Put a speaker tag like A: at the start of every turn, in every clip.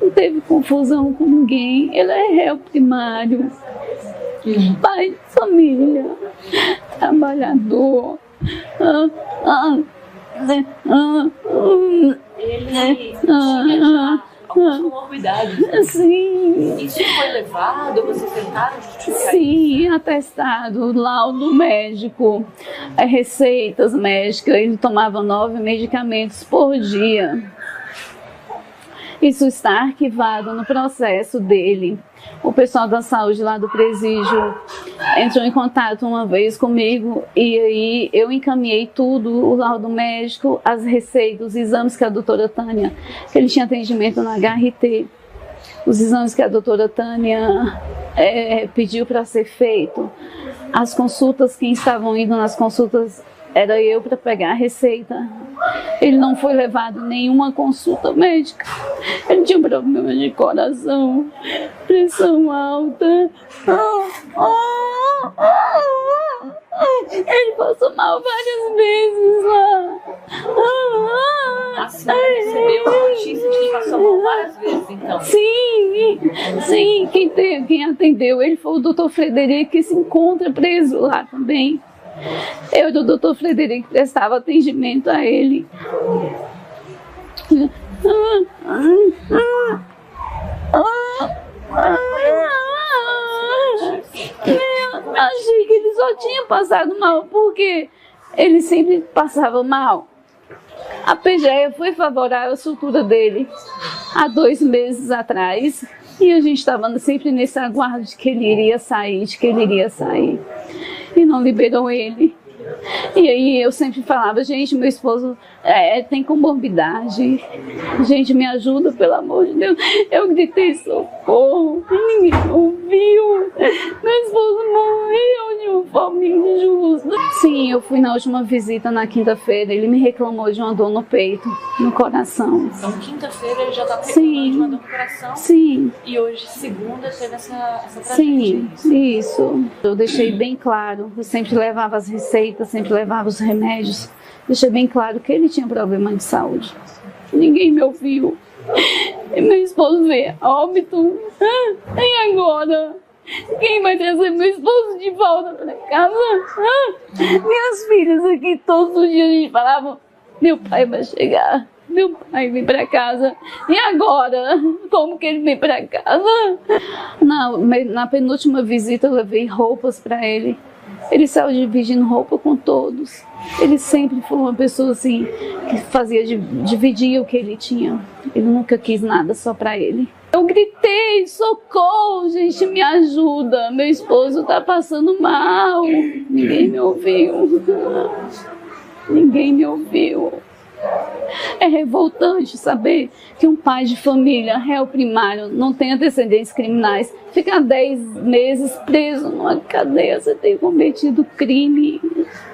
A: não teve confusão com ninguém. Ele é réu primário, pai de família, trabalhador.
B: Ele tinha já algumas comorbidades.
A: Sim.
B: Isso foi levado? Vocês tentaram justificar?
A: Sim, atestado, laudo médico, receitas médicas. Ele tomava 9 medicamentos por dia. Isso está arquivado no processo dele. O pessoal da saúde lá do presídio entrou em contato uma vez comigo e aí eu encaminhei tudo, o laudo médico, as receitas, os exames que a doutora Tânia, que ele tinha atendimento na HRT, os exames que a doutora Tânia pediu para ser feito, as consultas, quem estavam indo nas consultas era eu para pegar a receita. Ele não foi levado a nenhuma consulta médica. Ele tinha problema de coração, pressão alta. Ele passou mal várias vezes lá.
B: Assim, recebeu a notícia de que passou mal várias vezes, então?
A: Sim. Quem atendeu ele foi o doutor Frederico, que se encontra preso lá também. Eu e o doutor Frederico prestava atendimento a ele. Eu achei que ele só tinha passado mal, porque ele sempre passava mal. A PGE foi favorável à estrutura dele há 2 meses atrás. E a gente estava sempre nesse aguardo de que ele iria sair, E não liberou ele. E aí eu sempre falava, gente, meu esposo tem comorbidade. Gente, me ajuda, pelo amor de Deus. Eu gritei socorro, ninguém ouviu. Meu esposo morreu de uma forma injusta. Sim, eu fui na última visita na quinta-feira. Ele me reclamou de uma dor no peito, no coração.
B: Então, quinta-feira ele já estava reclamando de uma dor no coração.
A: Sim.
B: E hoje, segunda, teve essa tragédia.
A: Sim, isso. Eu deixei bem claro. Eu sempre levava as receitas, sempre levava os remédios. Deixei bem claro que ele tinha problema de saúde. Ninguém me ouviu. E meu esposo veio a óbito. E agora? Quem vai trazer meu esposo de volta para casa? Minhas filhas aqui todos os dias a gente falava, meu pai vai chegar. Meu pai vem para casa. E agora? Como que ele vem para casa? Na penúltima visita eu levei roupas para ele. Ele saiu dividindo roupa com todos. Ele sempre foi uma pessoa assim, que dividia o que ele tinha. Ele nunca quis nada só para ele. Eu gritei, socorro, gente, me ajuda. Meu esposo tá passando mal. Ninguém me ouviu. Ninguém me ouviu. É revoltante saber que um pai de família, réu primário, não tem antecedentes criminais, fica 10 meses preso numa cadeia sem ter cometido crime,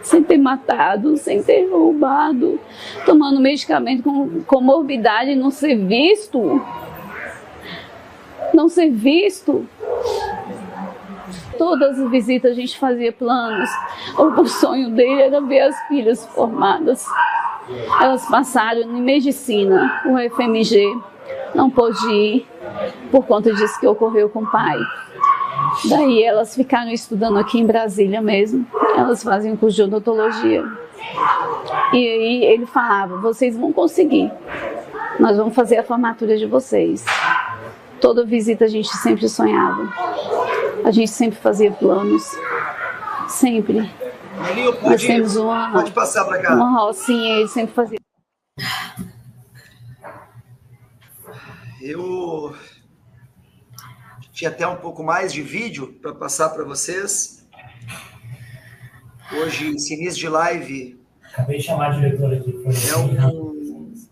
A: sem ter matado, sem ter roubado, tomando medicamento com comorbidade e não ser visto. Não ser visto. Todas as visitas a gente fazia planos. O sonho dele era ver as filhas formadas. Elas passaram em medicina, o FMG, não pôde ir por conta disso que ocorreu com o pai. Daí elas ficaram estudando aqui em Brasília mesmo, elas fazem um curso de odontologia. E aí ele falava, vocês vão conseguir, nós vamos fazer a formatura de vocês. Toda visita a gente sempre sonhava, a gente sempre fazia planos, sempre. Nós temos
C: pode passar para cá.
A: Uma rocinha, ele sempre fazia.
C: Eu tinha até um pouco mais de vídeo para passar para vocês. Hoje, esse início de live
D: acabei de chamar a diretora aqui.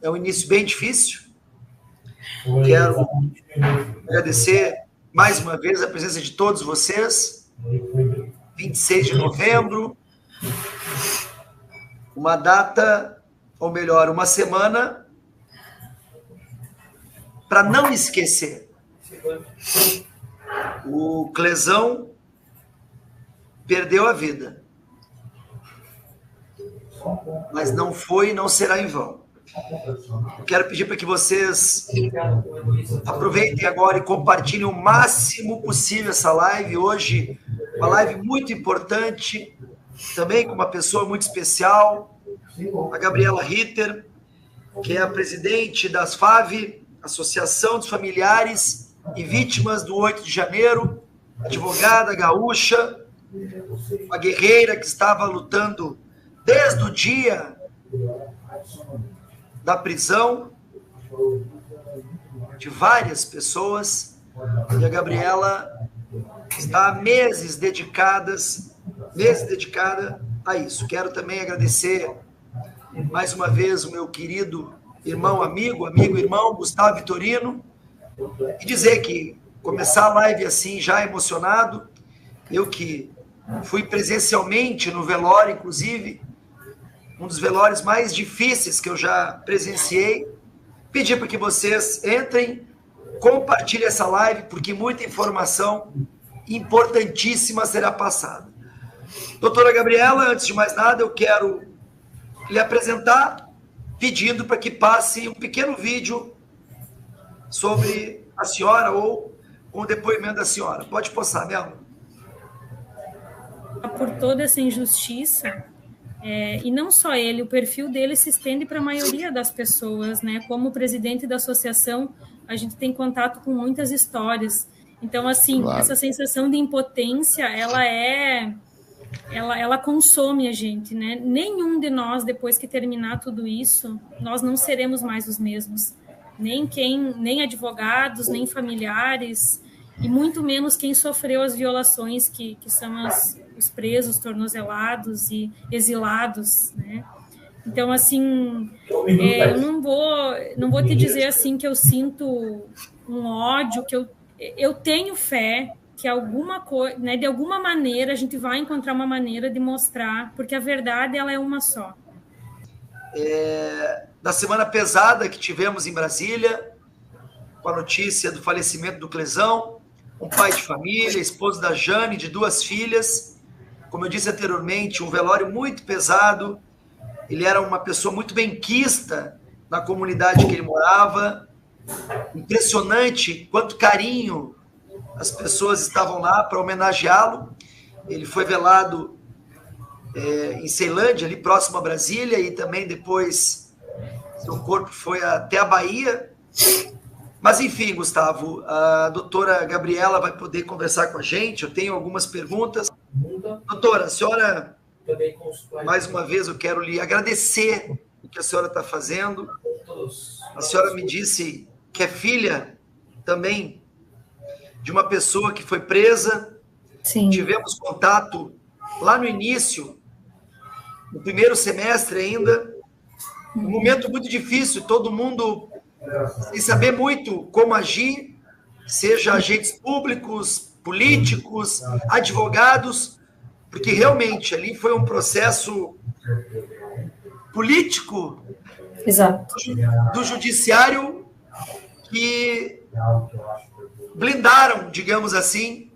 C: É um início bem difícil. Quero agradecer mais uma vez a presença de todos vocês. 26 de novembro. Uma data, ou melhor, uma semana para não esquecer. O Clezão perdeu a vida. Mas não foi e não será em vão. Eu quero pedir para que vocês aproveitem agora e compartilhem o máximo possível essa live. Hoje, uma live muito importante, também com uma pessoa muito especial, a Gabriela Ritter, que é a presidente das FAV, Associação dos Familiares e Vítimas do 8 de Janeiro, advogada gaúcha, uma guerreira que estava lutando desde o dia da prisão de várias pessoas, e a Gabriela está há meses dedicada a isso. Quero também agradecer mais uma vez o meu querido irmão, irmão, Gustavo Vitorino, e dizer que começar a live assim, já emocionado, eu que fui presencialmente no velório, inclusive, um dos velórios mais difíceis que eu já presenciei, pedir para que vocês entrem, compartilhem essa live, porque muita informação importantíssima será passada. Doutora Gabriela, antes de mais nada, eu quero lhe apresentar, pedindo para que passe um pequeno vídeo sobre a senhora ou com o depoimento da senhora. Pode passar, Mel.
E: Por toda essa injustiça, e não só ele, o perfil dele se estende para a maioria das pessoas, né? Como presidente da associação, a gente tem contato com muitas histórias. Então, assim, claro, essa sensação de impotência, ela consome a gente, né? Nenhum de nós, depois que terminar tudo isso, nós não seremos mais os mesmos. Nem advogados, nem familiares, e muito menos quem sofreu as violações que são os presos, tornozelados e exilados, né? Então, assim, eu não vou te dizer assim que eu sinto um ódio, que eu tenho fé que alguma coisa, né, de alguma maneira a gente vai encontrar uma maneira de mostrar, porque a verdade ela é uma só.
C: Da semana pesada que tivemos em Brasília, com a notícia do falecimento do Clezão, um pai de família, esposo da Jane, de 2 filhas, como eu disse anteriormente, um velório muito pesado. Ele era uma pessoa muito benquista na comunidade que ele morava. Impressionante quanto carinho as pessoas estavam lá para homenageá-lo. Ele foi velado em Ceilândia, ali próximo a Brasília, e também depois seu corpo foi até a Bahia. Mas, enfim, Gustavo, a doutora Gabriela vai poder conversar com a gente. Eu tenho algumas perguntas. Doutora, a senhora, mais uma vez, eu quero lhe agradecer o que a senhora está fazendo. A senhora me disse que é filha também de uma pessoa que foi presa.
E: Sim.
C: Tivemos contato lá no início, no primeiro semestre ainda. Um momento muito difícil, todo mundo sem saber muito como agir, seja agentes públicos, políticos, advogados, porque realmente ali foi um processo político.
E: Exato.
C: Do judiciário que blindaram, digamos assim,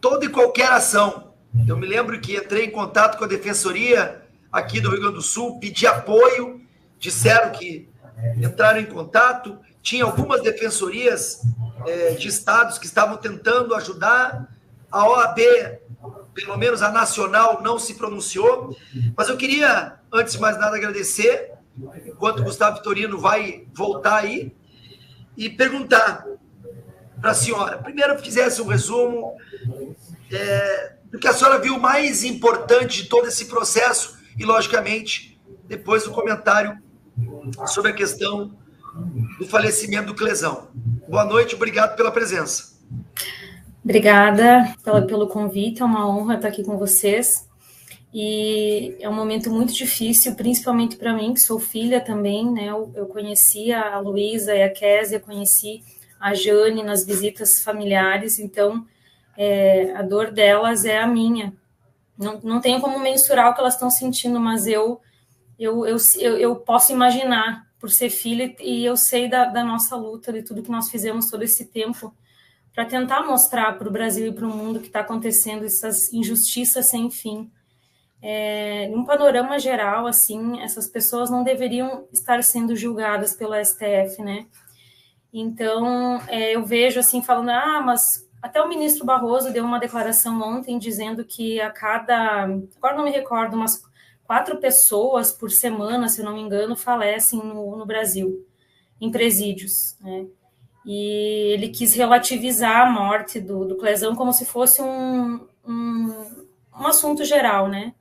C: toda e qualquer ação. Eu me lembro que entrei em contato com a Defensoria aqui do Rio Grande do Sul, pedi apoio, disseram que entraram em contato, tinha algumas defensorias de estados que estavam tentando ajudar, a OAB, pelo menos a nacional, não se pronunciou, mas eu queria, antes de mais nada, agradecer, enquanto o Gustavo Vitorino vai voltar aí, e perguntar para a senhora, primeiro, que fizesse um resumo do que a senhora viu mais importante de todo esse processo, e, logicamente, depois o comentário sobre a questão do falecimento do Clezão. Boa noite, obrigado pela presença.
E: Obrigada pelo convite, é uma honra estar aqui com vocês. E é um momento muito difícil, principalmente para mim, que sou filha também, né? Eu conheci a Luísa e a Késia, conheci a Jane nas visitas familiares, então a dor delas é a minha. Não tenho como mensurar o que elas estão sentindo, mas eu posso imaginar, por ser filha, e eu sei da nossa luta, de tudo que nós fizemos todo esse tempo, para tentar mostrar para o Brasil e para o mundo que está acontecendo essas injustiças sem fim. num panorama geral, assim, essas pessoas não deveriam estar sendo julgadas pelo STF, né? Então, eu vejo, assim, falando, mas até o ministro Barroso deu uma declaração ontem dizendo que agora não me recordo, umas 4 pessoas por semana, se eu não me engano, falecem no Brasil, em presídios, né? E ele quis relativizar a morte do Clezão como se fosse um assunto geral, né?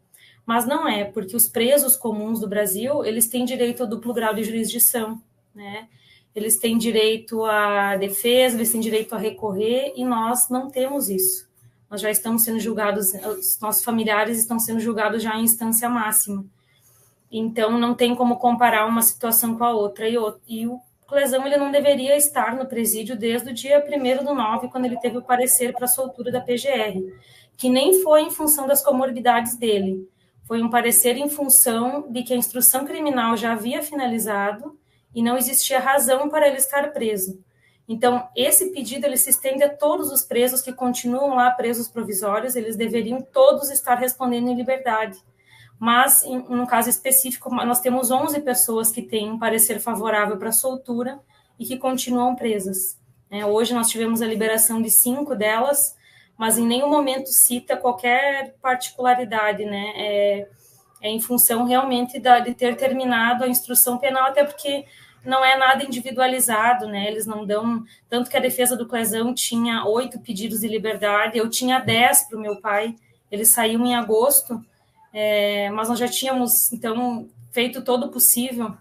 E: Mas não é, porque os presos comuns do Brasil, eles têm direito a duplo grau de jurisdição, né? Eles têm direito à defesa, eles têm direito a recorrer, e nós não temos isso. Nós já estamos sendo julgados, os nossos familiares estão sendo julgados já em instância máxima. Então, não tem como comparar uma situação com a outra. E o Clezão, ele não deveria estar no presídio desde o dia 1º/9, quando ele teve o parecer para a soltura da PGR, que nem foi em função das comorbidades dele. Foi um parecer em função de que a instrução criminal já havia finalizado e não existia razão para ele estar preso. Então, esse pedido ele se estende a todos os presos que continuam lá presos provisórios, eles deveriam todos estar respondendo em liberdade. Mas, no caso específico, nós temos 11 pessoas que têm um parecer favorável para a soltura e que continuam presas. Hoje nós tivemos a liberação de 5 delas, mas em nenhum momento cita qualquer particularidade, né? É em função realmente de ter terminado a instrução penal, até porque não é nada individualizado, né? Eles não dão... Tanto que a defesa do Clezão tinha 8 pedidos de liberdade, eu tinha 10 para o meu pai, eles saíram em agosto, mas nós já tínhamos, então, feito todo o possível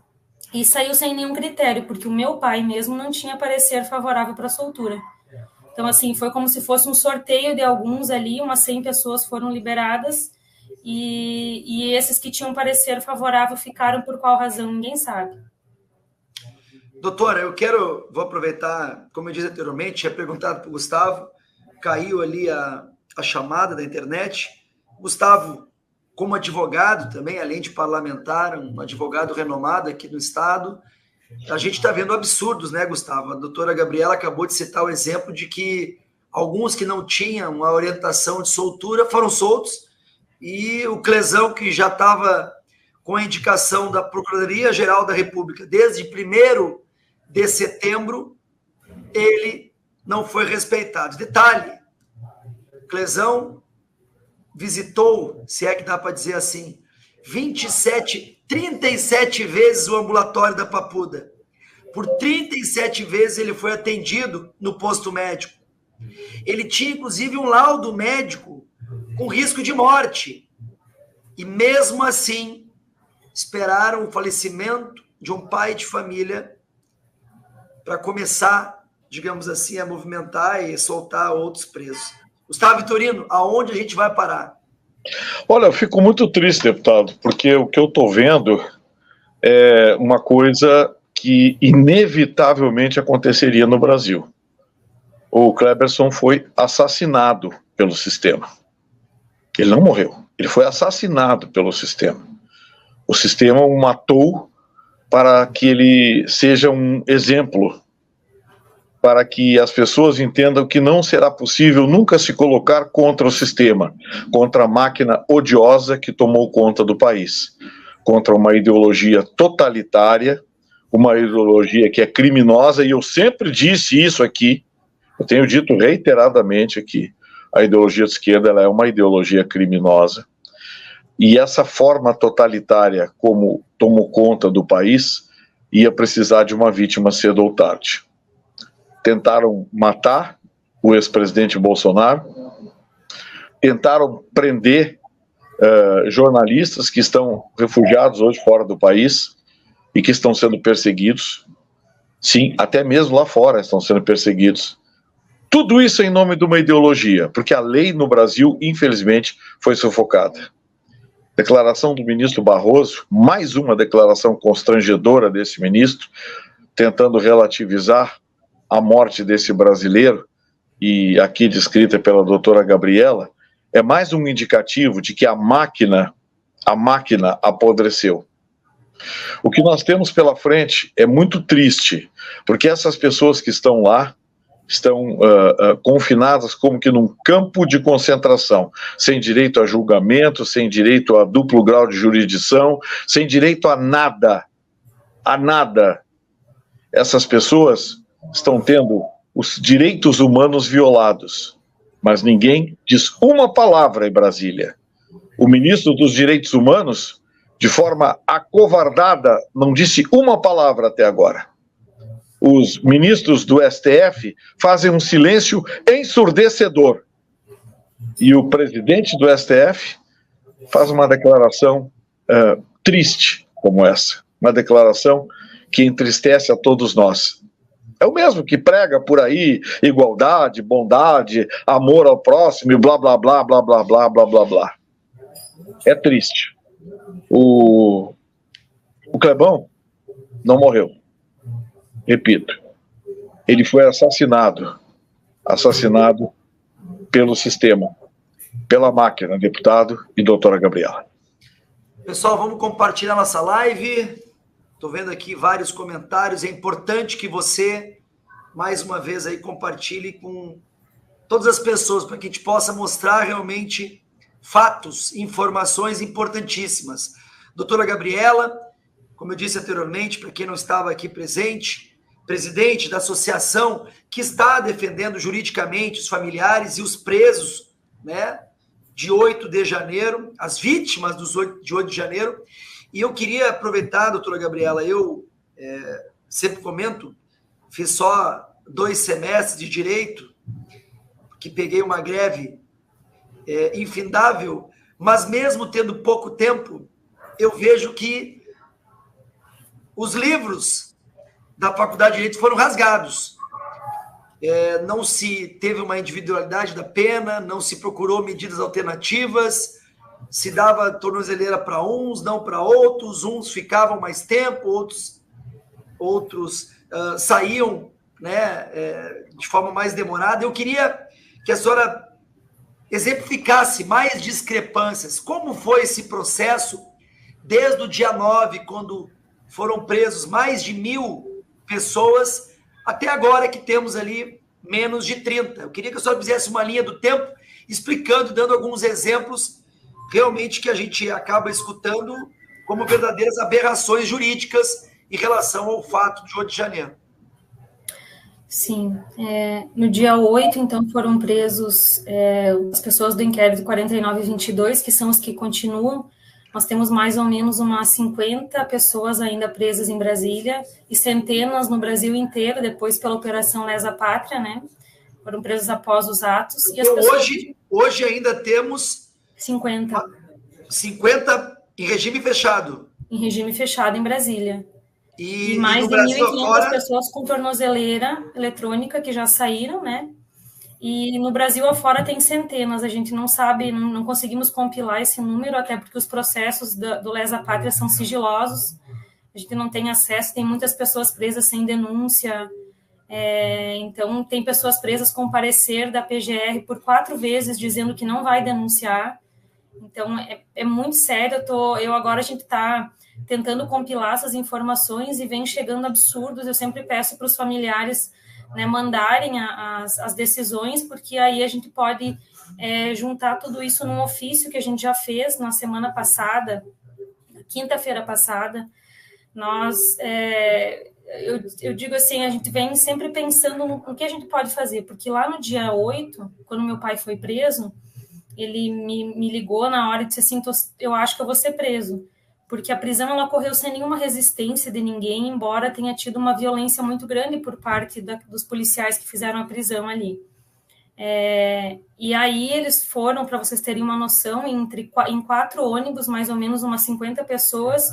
E: e saiu sem nenhum critério, porque o meu pai mesmo não tinha parecer favorável para a soltura. Então, assim, foi como se fosse um sorteio de alguns ali, umas 100 pessoas foram liberadas e esses que tinham parecer favorável ficaram por qual razão, ninguém sabe.
C: Doutora, vou aproveitar, como eu disse anteriormente, tinha perguntado para o Gustavo, caiu ali a chamada da internet. Gustavo, como advogado também, além de parlamentar, um advogado renomado aqui no Estado, a gente está vendo absurdos, né, Gustavo? A doutora Gabriela acabou de citar o exemplo de que alguns que não tinham a orientação de soltura foram soltos e o Clezão, que já estava com a indicação da Procuradoria-Geral da República desde 1º de setembro, ele não foi respeitado. Detalhe, Clezão visitou, se é que dá para dizer assim, 37 vezes o ambulatório da Papuda. Por 37 vezes ele foi atendido no posto médico. Ele tinha, inclusive, um laudo médico com risco de morte. E, mesmo assim, esperaram o falecimento de um pai de família para começar, digamos assim, a movimentar e soltar outros presos. Gustavo Vitorino, aonde a gente vai parar?
F: Olha, eu fico muito triste, deputado, porque o que eu estou vendo é uma coisa que inevitavelmente aconteceria no Brasil. O Cleberson foi assassinado pelo sistema. Ele não morreu, ele foi assassinado pelo sistema. O sistema o matou para que ele seja um exemplo, para que as pessoas entendam que não será possível nunca se colocar contra o sistema, contra a máquina odiosa que tomou conta do país, contra uma ideologia totalitária, uma ideologia que é criminosa, e eu sempre disse isso aqui, eu tenho dito reiteradamente aqui, a ideologia de esquerda ela é uma ideologia criminosa, e essa forma totalitária como tomou conta do país ia precisar de uma vítima cedo ou tarde. Tentaram matar o ex-presidente Bolsonaro, tentaram prender jornalistas que estão refugiados hoje fora do país e que estão sendo perseguidos. Sim, até mesmo lá fora estão sendo perseguidos. Tudo isso em nome de uma ideologia, porque a lei no Brasil, infelizmente, foi sufocada. Declaração do ministro Barroso, mais uma declaração constrangedora desse ministro, tentando relativizar a morte desse brasileiro, e aqui descrita pela doutora Gabriela, é mais um indicativo de que a máquina apodreceu. O que nós temos pela frente é muito triste, porque essas pessoas que estão lá, estão confinadas como que num campo de concentração, sem direito a julgamento, sem direito a duplo grau de jurisdição, sem direito a nada. A nada. Essas pessoas estão tendo os direitos humanos violados, mas ninguém diz uma palavra em Brasília. O ministro dos Direitos Humanos, de forma acovardada, não disse uma palavra até agora. Os ministros do STF fazem um silêncio ensurdecedor. E o presidente do STF faz uma declaração triste como essa. Uma declaração que entristece a todos nós. É o mesmo que prega por aí igualdade, bondade, amor ao próximo e blá, blá, blá, blá, blá, blá, blá, blá, blá. É triste. O Clebão não morreu. Repito, ele foi assassinado pelo sistema, pela máquina, deputado e doutora Gabriela.
C: Pessoal, vamos compartilhar nossa live. Estou vendo aqui vários comentários. É importante que você, mais uma vez, aí compartilhe com todas as pessoas, para que a gente possa mostrar realmente fatos, informações importantíssimas. Doutora Gabriela, como eu disse anteriormente, para quem não estava aqui presente, presidente da associação que está defendendo juridicamente os familiares e os presos, né, de 8 de janeiro, as vítimas de 8 de janeiro. E eu queria aproveitar, doutora Gabriela, eu sempre comento, fiz só 2 semestres de direito, que peguei uma greve infindável, mas mesmo tendo pouco tempo, eu vejo que os livros da Faculdade de Direito foram rasgados. Não se teve uma individualidade da pena, não se procurou medidas alternativas, se dava tornozeleira para uns, não para outros, uns ficavam mais tempo, outros saíam, né, de forma mais demorada. Eu queria que a senhora exemplificasse mais discrepâncias. Como foi esse processo desde o dia 9, quando foram presos mais de 1.000 pessoas, até agora que temos ali menos de 30. Eu queria que a senhora fizesse uma linha do tempo, explicando, dando alguns exemplos, realmente que a gente acaba escutando como verdadeiras aberrações jurídicas em relação ao fato de 8 de janeiro.
E: Sim. No dia 8, então, foram presos as pessoas do inquérito 4922, que são os que continuam. Nós temos mais ou menos umas 50 pessoas ainda presas em Brasília e centenas no Brasil inteiro, depois pela Operação Lesa Pátria, né? Foram presos após os atos. E as pessoas...
C: hoje ainda temos
E: 50
C: em regime fechado.
E: Em regime fechado em Brasília.
C: E
E: mais de 1.500
C: afora...
E: pessoas com tornozeleira eletrônica que já saíram, né? E no Brasil afora tem centenas, a gente não sabe, não conseguimos compilar esse número, até porque os processos do Lesa Pátria são sigilosos, a gente não tem acesso, tem muitas pessoas presas sem denúncia, então tem pessoas presas com parecer da PGR por 4 vezes dizendo que não vai denunciar. Então é muito sério. Agora a gente está tentando compilar essas informações e vem chegando absurdos. Eu sempre peço para os familiares, né, mandarem as decisões, porque aí a gente pode juntar tudo isso num ofício que a gente já fez na semana passada, quinta-feira passada. Nós, eu digo assim, a gente vem sempre pensando no que a gente pode fazer, porque lá no dia 8, quando meu pai foi preso, ele me ligou na hora e disse assim, eu acho que eu vou ser preso, porque a prisão ela ocorreu sem nenhuma resistência de ninguém, embora tenha tido uma violência muito grande por parte dos policiais que fizeram a prisão ali. E aí eles foram, para vocês terem uma noção, em 4 ônibus, mais ou menos umas 50 pessoas,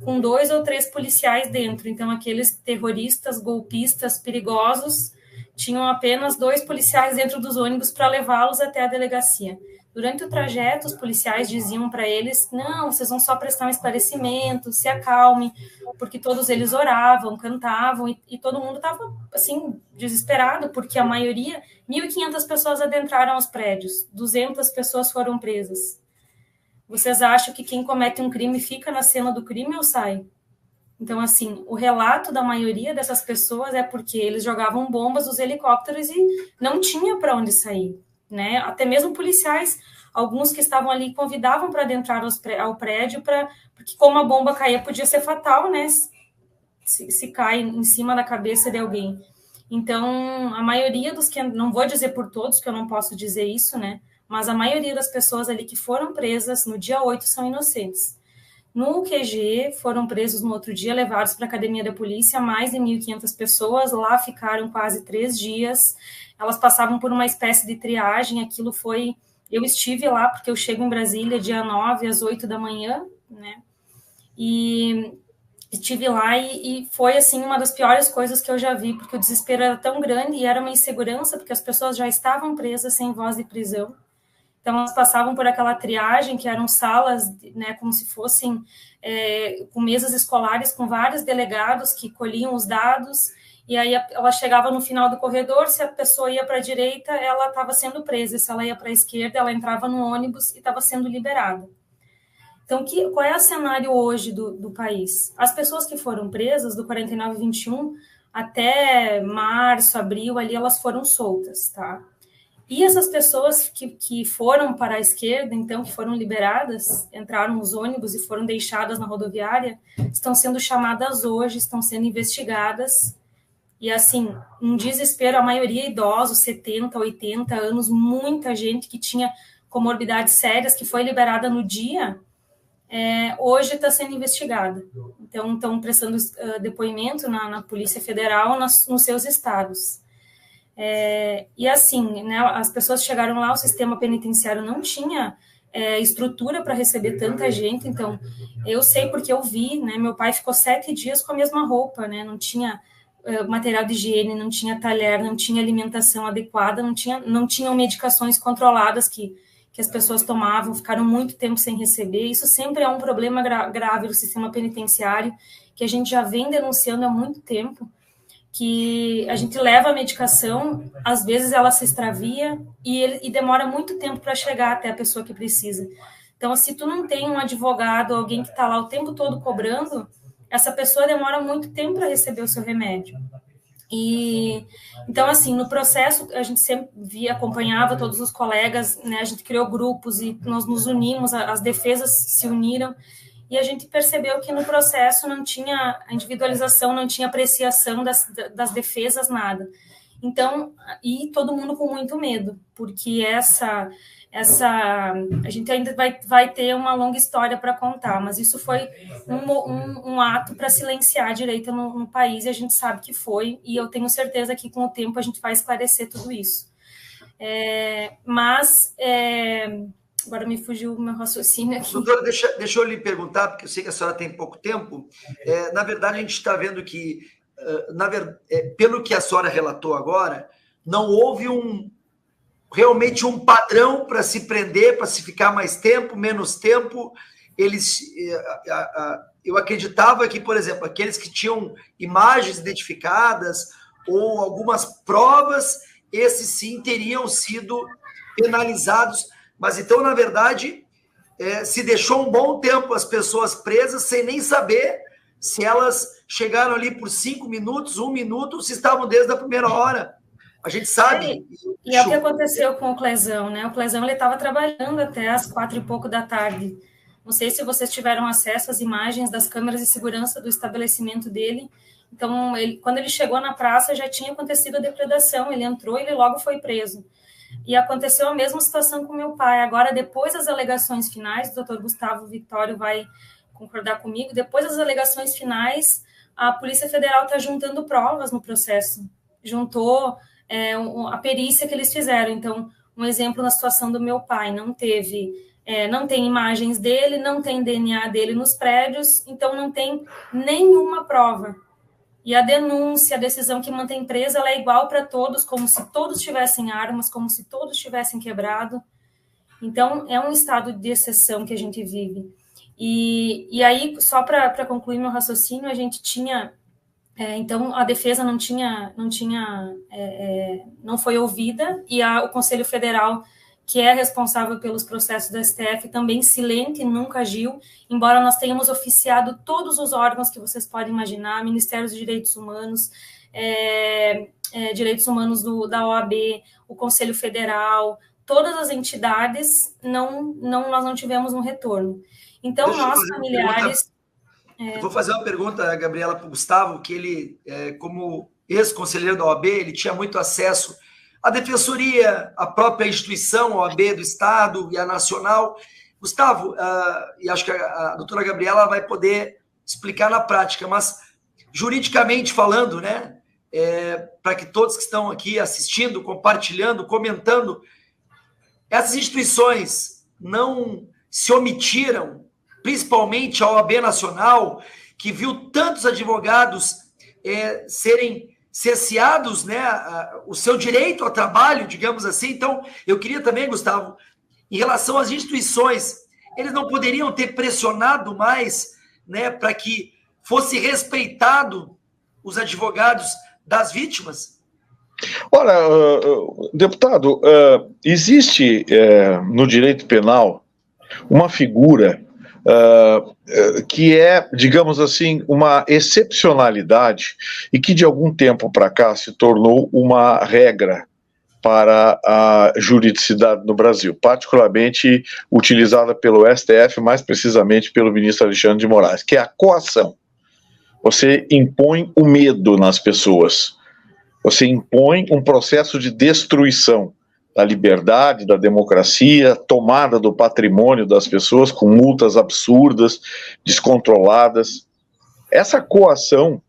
E: com 2 ou 3 policiais dentro. Então aqueles terroristas, golpistas, perigosos, tinham apenas 2 policiais dentro dos ônibus para levá-los até a delegacia. Durante o trajeto, os policiais diziam para eles, não, vocês vão só prestar um esclarecimento, se acalmem, porque todos eles oravam, cantavam, e todo mundo estava, assim, desesperado, porque a maioria, 1.500 pessoas adentraram os prédios, 200 pessoas foram presas. Vocês acham que quem comete um crime fica na cena do crime ou sai? Então, assim, o relato da maioria dessas pessoas é porque eles jogavam bombas dos helicópteros e não tinha para onde sair, né? Até mesmo policiais, alguns que estavam ali convidavam para adentrar ao prédio, porque como a bomba caía podia ser fatal, né? Se cai em cima da cabeça de alguém. Então, a maioria dos que, não vou dizer por todos, que eu não posso dizer isso, né? Mas a maioria das pessoas ali que foram presas no dia 8 são inocentes. No QG, foram presos no outro dia, levados para a academia da polícia, mais de 1.500 pessoas, lá ficaram quase 3 dias, elas passavam por uma espécie de triagem, aquilo foi... Eu estive lá, porque eu chego em Brasília dia 9, às 8 da manhã, né? E estive lá e foi, assim, uma das piores coisas que eu já vi, porque o desespero era tão grande e era uma insegurança, porque as pessoas já estavam presas sem voz de prisão. Então, elas passavam por aquela triagem, que eram salas, né, como se fossem com mesas escolares, com vários delegados que colhiam os dados, e aí ela chegava no final do corredor, se a pessoa ia para a direita, ela estava sendo presa, se ela ia para a esquerda, ela entrava no ônibus e estava sendo liberada. Então, qual é o cenário hoje do país? As pessoas que foram presas, do 49-21, até março, abril, ali elas foram soltas, tá? E essas pessoas que foram para a esquerda, então, que foram liberadas, entraram nos ônibus e foram deixadas na rodoviária, estão sendo chamadas hoje, estão sendo investigadas. E, assim, um desespero, a maioria idosos, 70, 80 anos, muita gente que tinha comorbidades sérias, que foi liberada no dia, hoje está sendo investigada. Então, estão prestando depoimento na Polícia Federal, nos seus estados. E assim, né, as pessoas chegaram lá, o sistema penitenciário não tinha estrutura para receber tanta gente, então eu sei porque eu vi, né, meu pai ficou 7 dias com a mesma roupa, né, não tinha material de higiene, não tinha talher, não tinha alimentação adequada, não tinham medicações controladas que as pessoas tomavam, ficaram muito tempo sem receber. Isso sempre é um problema grave do sistema penitenciário, que a gente já vem denunciando há muito tempo, que a gente leva a medicação, às vezes ela se extravia e demora muito tempo para chegar até a pessoa que precisa. Então, se tu não tem um advogado, alguém que está lá o tempo todo cobrando, essa pessoa demora muito tempo para receber o seu remédio. E então, assim, no processo, a gente sempre acompanhava todos os colegas, né? A gente criou grupos e nós nos unimos, as defesas se uniram, e a gente percebeu que no processo não tinha individualização, não tinha apreciação das defesas, nada. Então, e todo mundo com muito medo, porque a gente ainda vai ter uma longa história para contar, mas isso foi um ato para silenciar a direita no país, e a gente sabe que foi, e eu tenho certeza que com o tempo a gente vai esclarecer tudo isso. Agora me fugiu o meu raciocínio aqui.
C: Doutora, deixa eu lhe perguntar, porque eu sei que a senhora tem pouco tempo. Na verdade, a gente está vendo que, pelo que a senhora relatou agora, não houve realmente um padrão para se prender, para se ficar mais tempo, menos tempo. Eu acreditava que, por exemplo, aqueles que tinham imagens identificadas ou algumas provas, esses sim teriam sido penalizados. Mas então, na verdade, se deixou um bom tempo as pessoas presas sem nem saber se elas chegaram ali por 5 minutos, 1 minuto, ou se estavam desde a primeira hora. A gente sabe.
E: E é o que aconteceu com o Clezão, né? O Clezão estava trabalhando até às 4 e pouco da tarde. Não sei se vocês tiveram acesso às imagens das câmeras de segurança do estabelecimento dele. Então, quando ele chegou na praça, já tinha acontecido a depredação. Ele entrou e ele logo foi preso. E aconteceu a mesma situação com meu pai. Agora, depois das alegações finais, o doutor Gustavo Vitório vai concordar comigo, depois das alegações finais, a Polícia Federal está juntando provas no processo. Juntou a perícia que eles fizeram. Então, um exemplo na situação do meu pai, não tem imagens dele, não tem DNA dele nos prédios, então não tem nenhuma prova. E a denúncia, a decisão que mantém presa, ela é igual para todos, como se todos tivessem armas, como se todos tivessem quebrado. Então, é um estado de exceção que a gente vive. E aí, só para concluir meu raciocínio, a gente tinha... então, a defesa não foi ouvida, e o Conselho Federal que é responsável pelos processos do STF, também silente e nunca agiu, embora nós tenhamos oficiado todos os órgãos que vocês podem imaginar, Ministério dos Direitos Humanos, Direitos Humanos da OAB, o Conselho Federal, todas as entidades, nós não tivemos um retorno. Então, nós, familiares...
C: Eu vou fazer uma pergunta, Gabriela, para o Gustavo, que ele, como ex-conselheiro da OAB, ele tinha muito acesso à defensoria, à própria instituição, a OAB do Estado e a nacional. Gustavo, e acho que a doutora Gabriela vai poder explicar na prática, mas juridicamente falando, né, para que todos que estão aqui assistindo, compartilhando, comentando, essas instituições não se omitiram, principalmente a OAB Nacional, que viu tantos advogados serem cerceados, né, o seu direito ao trabalho, digamos assim. Então, eu queria também, Gustavo, em relação às instituições, eles não poderiam ter pressionado mais, né, para que fosse respeitado os advogados das vítimas?
F: Olha, deputado, existe no direito penal uma figura que é, digamos assim, uma excepcionalidade e que de algum tempo para cá se tornou uma regra para a juridicidade no Brasil, particularmente utilizada pelo STF, mais precisamente pelo ministro Alexandre de Moraes, que é a coação. Você impõe o medo nas pessoas, você impõe um processo de destruição da liberdade, da democracia, tomada do patrimônio das pessoas com multas absurdas, descontroladas. Essa coação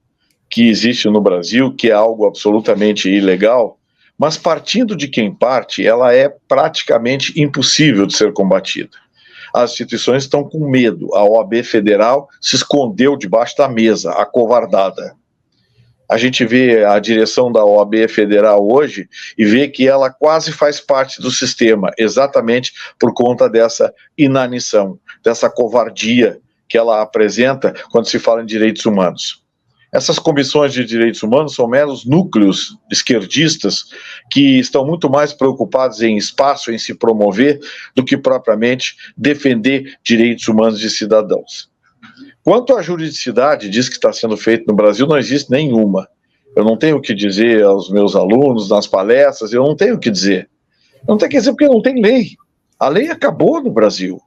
F: que existe no Brasil, que é algo absolutamente ilegal, mas partindo de quem parte, ela é praticamente impossível de ser combatida. As instituições estão com medo. A OAB Federal se escondeu debaixo da mesa, acovardada. A gente vê a direção da OAB Federal hoje e vê que ela quase faz parte do sistema, exatamente por conta dessa inanição, dessa covardia que ela apresenta quando se fala em direitos humanos. Essas comissões de direitos humanos são meros núcleos esquerdistas que estão muito mais preocupados em espaço, em se promover, do que propriamente defender direitos humanos de cidadãos. Quanto à juridicidade, diz que está sendo feito no Brasil, não existe nenhuma. Eu não tenho o que dizer aos meus alunos, nas palestras, eu não tenho o que dizer. Não tem o que dizer porque não tem lei. A lei acabou no Brasil.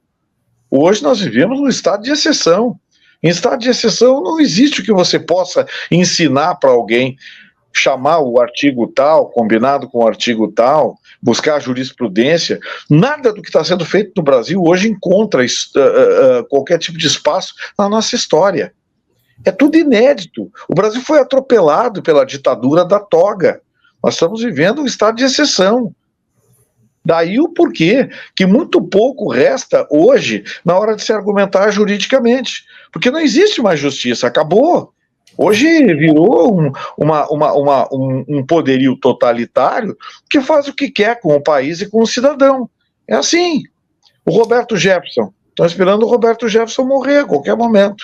F: Hoje nós vivemos num estado de exceção. Em estado de exceção não existe o que você possa ensinar para alguém, chamar o artigo tal, combinado com o artigo tal, buscar jurisprudência. Nada do que está sendo feito no Brasil hoje encontra qualquer tipo de espaço na nossa história. É tudo inédito. O Brasil foi atropelado pela ditadura da toga. Nós estamos vivendo um estado de exceção. Daí o porquê que muito pouco resta hoje na hora de se argumentar juridicamente. Porque não existe mais justiça, acabou. Hoje virou um poderio totalitário que faz o que quer com o país e com o cidadão. É assim. O Roberto Jefferson, estão esperando o Roberto Jefferson morrer a qualquer momento.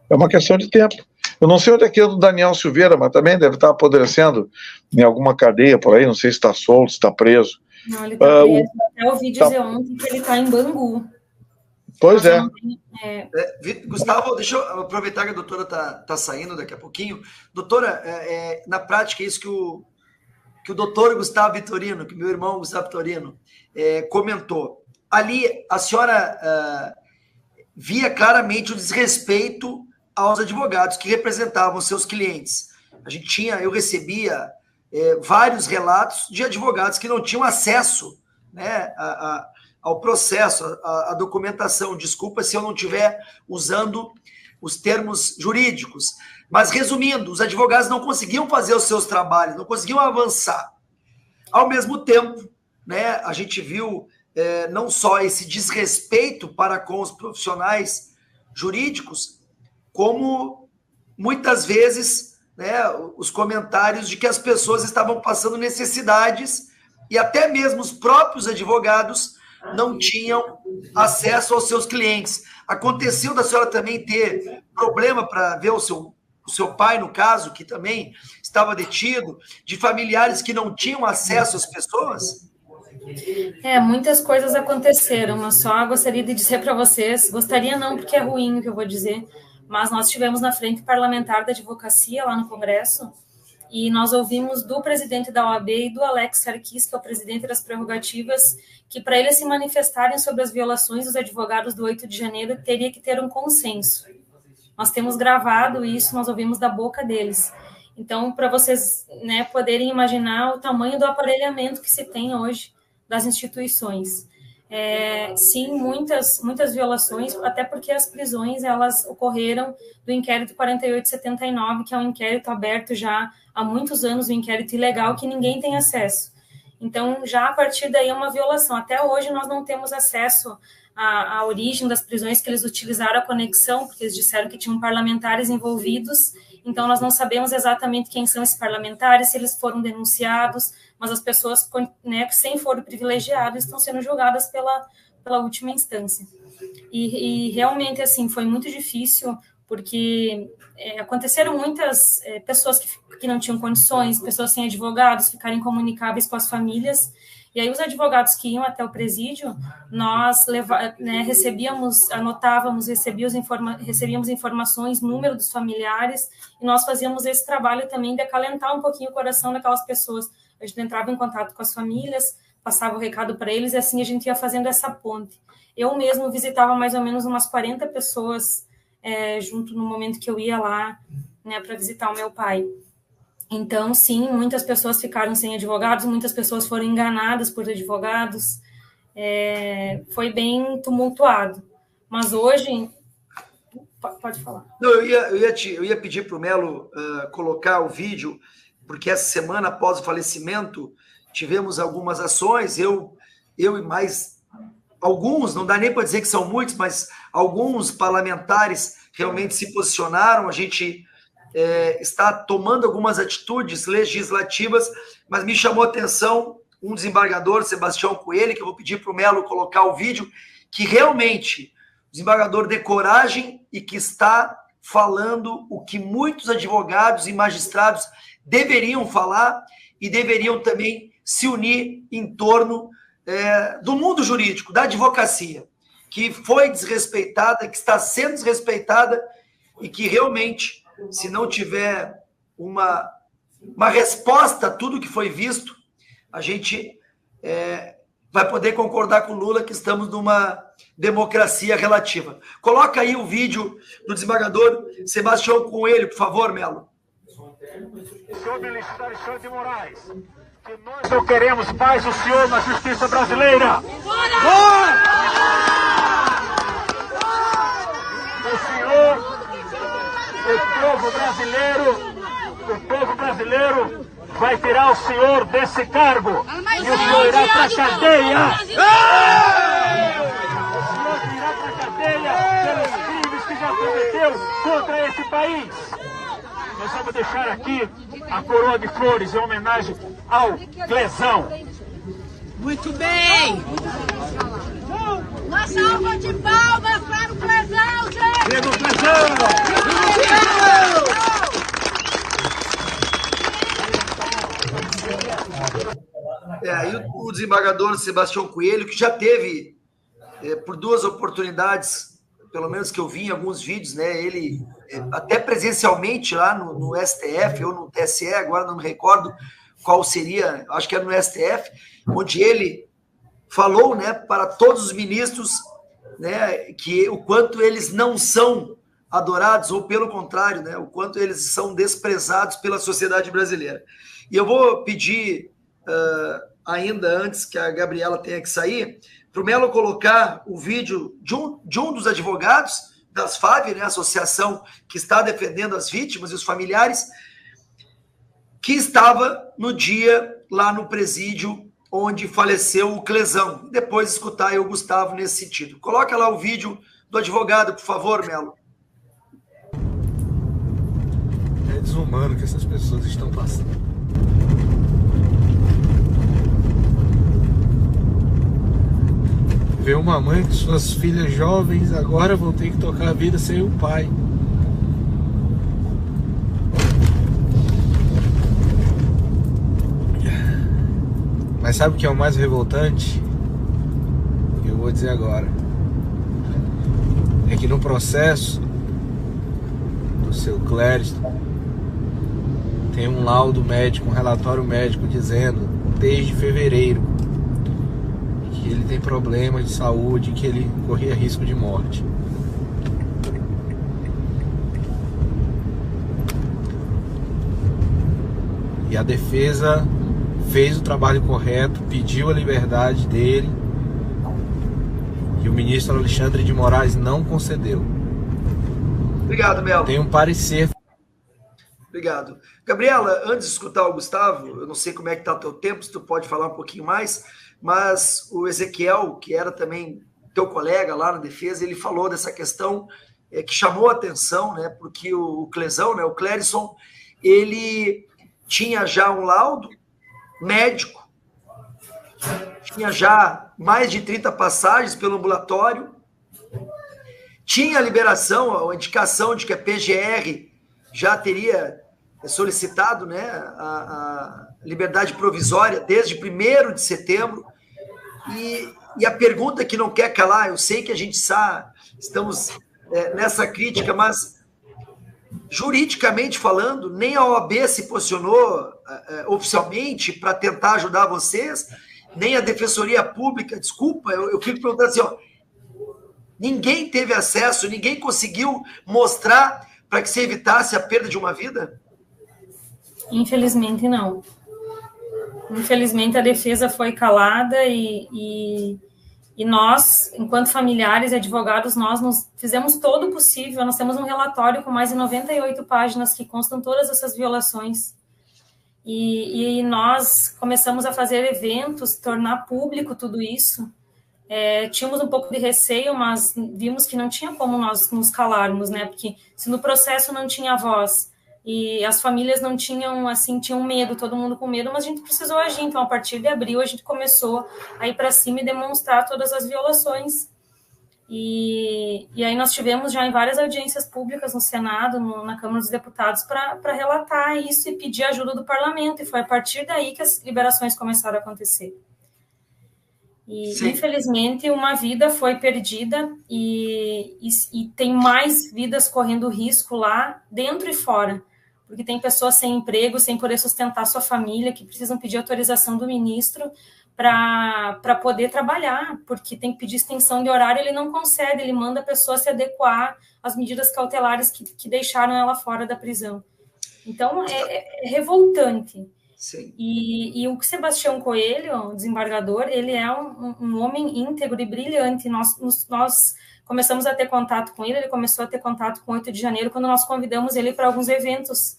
F: É uma questão de tempo. Eu não sei onde é que é o Daniel Silveira, mas também deve estar apodrecendo em alguma cadeia por aí, não sei se está solto, se está preso.
E: Não, ele está preso. Até ouvi dizer ontem que ele está em Bangu.
F: Pois é.
C: Gustavo, deixa eu aproveitar que a doutora está saindo daqui a pouquinho. Doutora, na prática, é isso que o doutor Gustavo Vitorino, que meu irmão Gustavo Vitorino comentou. Ali, a senhora via claramente o desrespeito aos advogados que representavam seus clientes. Eu recebia vários relatos de advogados que não tinham acesso, né, ao processo, à documentação. Desculpa se eu não estiver usando os termos jurídicos. Mas, resumindo, os advogados não conseguiam fazer os seus trabalhos, não conseguiam avançar. Ao mesmo tempo, né, a gente viu não só esse desrespeito para com os profissionais jurídicos, como, muitas vezes, né, os comentários de que as pessoas estavam passando necessidades e até mesmo os próprios advogados não tinham acesso aos seus clientes. Aconteceu da senhora também ter problema para ver o seu pai, no caso, que também estava detido, de familiares que não tinham acesso às pessoas?
E: Muitas coisas aconteceram, mas só gostaria de dizer para vocês, gostaria não, porque é ruim o que eu vou dizer, mas nós estivemos na frente parlamentar da advocacia lá no Congresso, e nós ouvimos do presidente da OAB e do Alex Sarkis, que é o presidente das prerrogativas, que para eles se manifestarem sobre as violações dos advogados do 8 de janeiro, teria que ter um consenso. Nós temos gravado isso, nós ouvimos da boca deles. Então, para vocês, né, poderem imaginar o tamanho do aparelhamento que se tem hoje das instituições. Sim, muitas violações, até porque as prisões elas ocorreram do inquérito 4879, que é um inquérito aberto já há muitos anos, um inquérito ilegal que ninguém tem acesso. Então, já a partir daí é uma violação. Até hoje nós não temos acesso à origem das prisões, que eles utilizaram a conexão, porque eles disseram que tinham parlamentares envolvidos, então nós não sabemos exatamente quem são esses parlamentares, se eles foram denunciados, mas as pessoas, né, sem foro privilegiado, estão sendo julgadas pela última instância. E realmente, assim, foi muito difícil, porque aconteceram muitas pessoas que não tinham condições, pessoas sem advogados, ficarem incomunicáveis com as famílias, e aí os advogados que iam até o presídio, nós recebíamos, anotávamos, recebíamos informações, número dos familiares, e nós fazíamos esse trabalho também de acalentar um pouquinho o coração daquelas pessoas. A gente entrava em contato com as famílias, passava o recado para eles, e assim a gente ia fazendo essa ponte. Eu mesmo visitava mais ou menos umas 40 pessoas junto no momento que eu ia lá, né, para visitar o meu pai. Então, sim, muitas pessoas ficaram sem advogados, muitas pessoas foram enganadas por advogados, foi bem tumultuado. Mas hoje... Pode falar.
C: Não, eu ia pedir para o Melo colocar o vídeo, porque essa semana, após o falecimento, tivemos algumas ações, eu e mais alguns, não dá nem para dizer que são muitos, mas alguns parlamentares realmente se posicionaram, a gente... está tomando algumas atitudes legislativas, mas me chamou a atenção um desembargador, Sebastião Coelho, que eu vou pedir para o Melo colocar o vídeo, que realmente o desembargador de coragem e que está falando o que muitos advogados e magistrados deveriam falar e deveriam também se unir em torno do mundo jurídico, da advocacia, que foi desrespeitada, que está sendo desrespeitada e que realmente... se não tiver uma resposta a tudo que foi visto, a gente vai poder concordar com o Lula que estamos numa democracia relativa. Coloca aí o vídeo do desembargador Sebastião Coelho, por favor, Melo.
G: Senhor ministro Alexandre de Moraes, que nós não queremos mais o senhor na justiça brasileira. O senhor... O povo brasileiro vai tirar o senhor desse cargo e o senhor irá para a cadeia. O senhor irá para a cadeia pelos crimes que já cometeu contra esse país. Nós vamos deixar aqui a coroa de flores em homenagem ao Clezão.
H: Muito bem! Uma salva de palmas para o Clezão, gente!
G: Viva o Clezão!
C: Aí o desembargador Sebastião Coelho, que já teve, por duas oportunidades, pelo menos que eu vi em alguns vídeos, né, ele até presencialmente lá no STF ou no TSE, agora não me recordo qual seria, acho que era no STF, onde ele falou, né, para todos os ministros, né, que o quanto eles não são adorados, ou pelo contrário, né, o quanto eles são desprezados pela sociedade brasileira. E eu vou pedir, ainda antes que a Gabriela tenha que sair, para o Melo colocar o vídeo de um dos advogados das FAV, né, a associação que está defendendo as vítimas e os familiares, que estava no dia lá no presídio onde faleceu o Clezão. Depois escutar eu, Gustavo, nesse sentido. Coloca lá o vídeo do advogado, por favor, Melo.
I: É desumano que essas pessoas estão passando. Ver uma mãe que suas filhas jovens agora vão ter que tocar a vida sem o pai. Mas sabe o que é o mais revoltante? Eu vou dizer agora. É que no processo do seu Clériston tem um laudo médico, um relatório médico dizendo, desde fevereiro, que ele tem problemas de saúde, que ele corria risco de morte. E a defesa fez o trabalho correto, pediu a liberdade dele, e o ministro Alexandre de Moraes não concedeu.
C: Obrigado, Mel.
I: Tem um parecer.
C: Obrigado. Gabriela, antes de escutar o Gustavo, eu não sei como é que está o teu tempo, se tu pode falar um pouquinho mais, mas o Ezequiel, que era também teu colega lá na defesa, ele falou dessa questão que chamou a atenção, né, porque o Clesão, né, o Clériston, ele tinha já um laudo médico, tinha já mais de 30 passagens pelo ambulatório, tinha a liberação, a indicação de que a PGR já teria solicitado, né, a liberdade provisória desde 1º de setembro, e a pergunta que não quer calar, eu sei que a gente sabe, estamos nessa crítica, mas juridicamente falando, nem a OAB se posicionou oficialmente para tentar ajudar vocês, nem a Defensoria Pública, desculpa, eu fico perguntando assim, ó, ninguém teve acesso, ninguém conseguiu mostrar para que se evitasse a perda de uma vida?
E: Infelizmente, não. Infelizmente, a defesa foi calada e nós, enquanto familiares e advogados, nós fizemos todo o possível. Nós temos um relatório com mais de 98 páginas que constam todas essas violações. E nós começamos a fazer eventos, tornar público tudo isso. Tínhamos um pouco de receio, mas vimos que não tinha como nós nos calarmos, né? Porque se no processo não tinha voz e as famílias não tinham, assim, tinham medo, todo mundo com medo, mas a gente precisou agir. Então, a partir de abril, a gente começou a ir para cima e demonstrar todas as violações. E aí nós tivemos já em várias audiências públicas no Senado, na Câmara dos Deputados, para relatar isso e pedir ajuda do parlamento. E foi a partir daí que as liberações começaram a acontecer. E, sim, infelizmente, uma vida foi perdida e tem mais vidas correndo risco lá, dentro e fora. Porque tem pessoas sem emprego, sem poder sustentar sua família, que precisam pedir autorização do ministro para poder trabalhar, porque tem que pedir extensão de horário, ele não concede, ele manda a pessoa se adequar às medidas cautelares que deixaram ela fora da prisão. Então, é revoltante.
C: Sim.
E: E o Sebastião Coelho, o desembargador, ele é um homem íntegro e brilhante. Nós começamos a ter contato com ele, ele começou a ter contato com 8 de janeiro, quando nós convidamos ele para alguns eventos,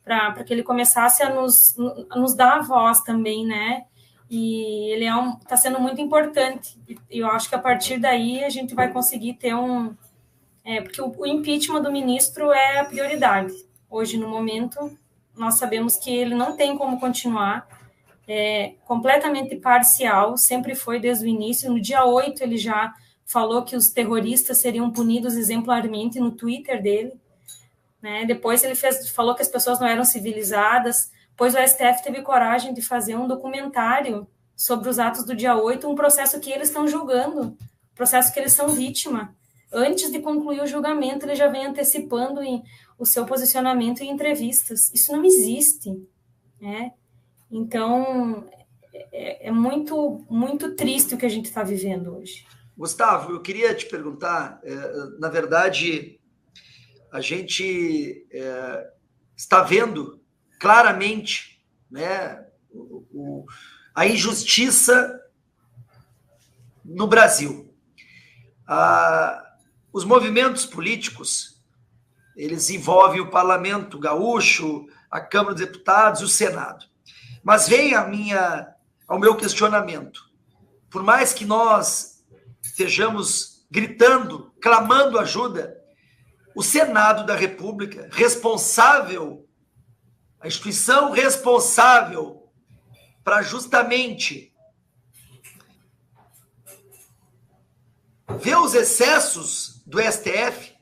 E: para que ele começasse a nos dar a voz também, né? E ele está sendo muito importante. E eu acho que a partir daí a gente vai conseguir ter porque o impeachment do ministro é a prioridade. Hoje, no momento, nós sabemos que ele não tem como continuar, completamente parcial, sempre foi desde o início. No dia 8, ele já falou que os terroristas seriam punidos exemplarmente no Twitter dele, né? Depois ele falou que as pessoas não eram civilizadas, pois o STF teve coragem de fazer um documentário sobre os atos do dia 8, um processo que eles estão julgando, processo que eles são vítima. Antes de concluir o julgamento, ele já vem antecipando o seu posicionamento em entrevistas. Isso não existe, né? Então, é muito, muito triste o que a gente está vivendo hoje.
C: Gustavo, eu queria te perguntar, na verdade, a gente está vendo claramente, né, a injustiça no Brasil. Os movimentos políticos, eles envolvem o Parlamento Gaúcho, a Câmara dos Deputados e o Senado. Mas vem ao meu questionamento. Por mais que nós estejamos gritando, clamando ajuda, o Senado da República, responsável, a instituição responsável para justamente ver os excessos do STF,